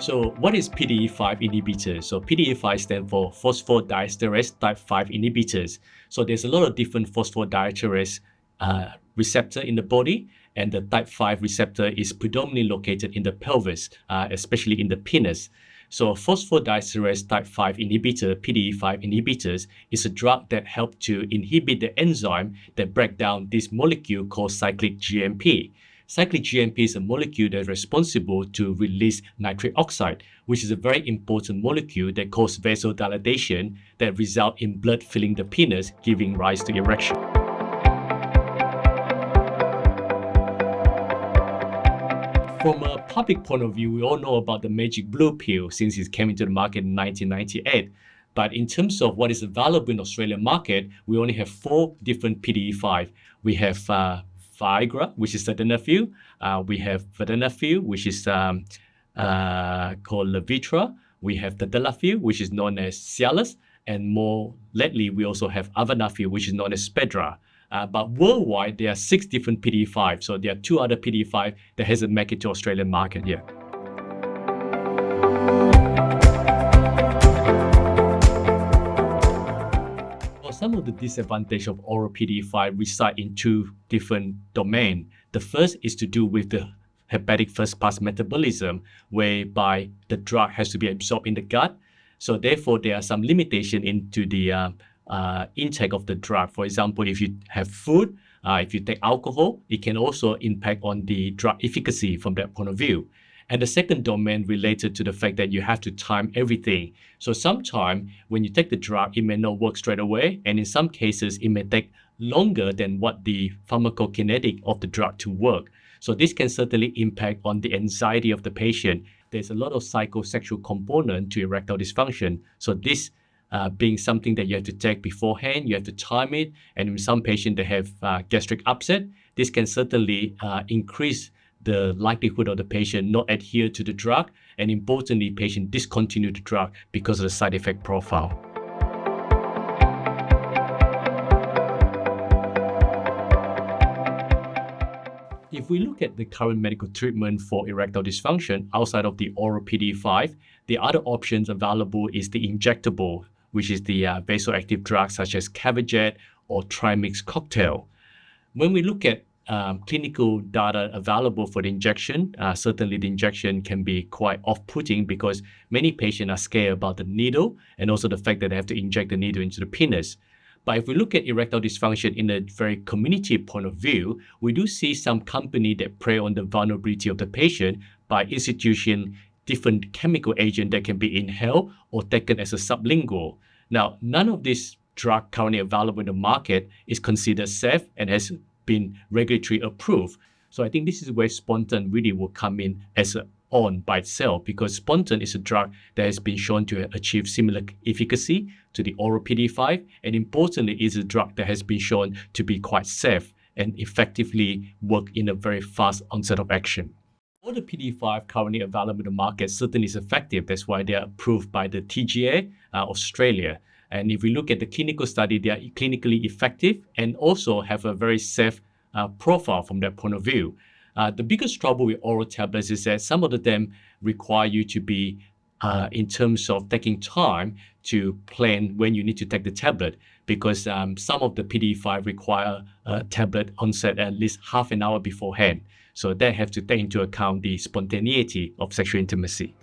So what is PDE5 inhibitors? So PDE5 stands for phosphodiesterase type 5 inhibitors. So there's a lot of different phosphodiesterase receptor in the body, and the type 5 receptor is predominantly located in the pelvis, especially in the penis. So phosphodiesterase type 5 inhibitor, PDE5 inhibitors, is a drug that helps to inhibit the enzyme that breaks down this molecule called cyclic GMP. Cyclic GMP is a molecule that is responsible to release nitric oxide, which is a very important molecule that causes vasodilation that results in blood filling the penis, giving rise to erection. From a public point of view, we all know about the magic blue pill since it came into the market in 1998. But in terms of what is available in the Australian market, we only have 4 different PDE5. We have Viagra, which is sildenafil. We have vardenafil, which is called Levitra. We have tadalafil, which is known as Cialis. And more lately, we also have avanafil, which is known as Spedra. But worldwide, there are 6 different PDE5. So there are 2 other PDE5 that hasn't made it to Australian market yet. Some of the disadvantages of oral PDE5 reside in 2 different domains. The first is to do with the hepatic first-pass metabolism, whereby the drug has to be absorbed in the gut. So therefore, there are some limitation into the intake of the drug. For example, if you have food, if you take alcohol, it can also impact on the drug efficacy from that point of view. And the second domain related to the fact that you have to time everything. So sometimes when you take the drug, it may not work straight away. And in some cases, it may take longer than what the pharmacokinetic of the drug to work. So this can certainly impact on the anxiety of the patient. There's a lot of psychosexual component to erectile dysfunction. So this being something that you have to take beforehand, you have to time it. And in some patients that have gastric upset, this can certainly increase the likelihood of the patient not adhere to the drug, and importantly, patient discontinue the drug because of the side effect profile. If we look at the current medical treatment for erectile dysfunction outside of the oral PDE5, the other options available is the injectable, which is the vasoactive drugs such as Cabajet or Trimix cocktail. When we look at clinical data available for the injection, certainly the injection can be quite off-putting because many patients are scared about the needle and also the fact that they have to inject the needle into the penis. But if we look at erectile dysfunction in a very community point of view, we do see some company that prey on the vulnerability of the patient by instituting different chemical agent that can be inhaled or taken as a sublingual. Now, none of these drugs currently available in the market is considered safe and has been regulatory approved. So I think this is where SPONTAN really will come in as on by itself, because SPONTAN is a drug that has been shown to achieve similar efficacy to the oral PDE5, and importantly is a drug that has been shown to be quite safe and effectively work in a very fast onset of action. All the PDE5 currently available in the market certainly is effective. That's why they are approved by the TGA Australia. And if we look at the clinical study, they are clinically effective and also have a very safe profile from that point of view. The biggest trouble with oral tablets is that some of them require you to be, in terms of taking time to plan when you need to take the tablet, because some of the PDE5 require a tablet onset at least half an hour beforehand. So they have to take into account the spontaneity of sexual intimacy.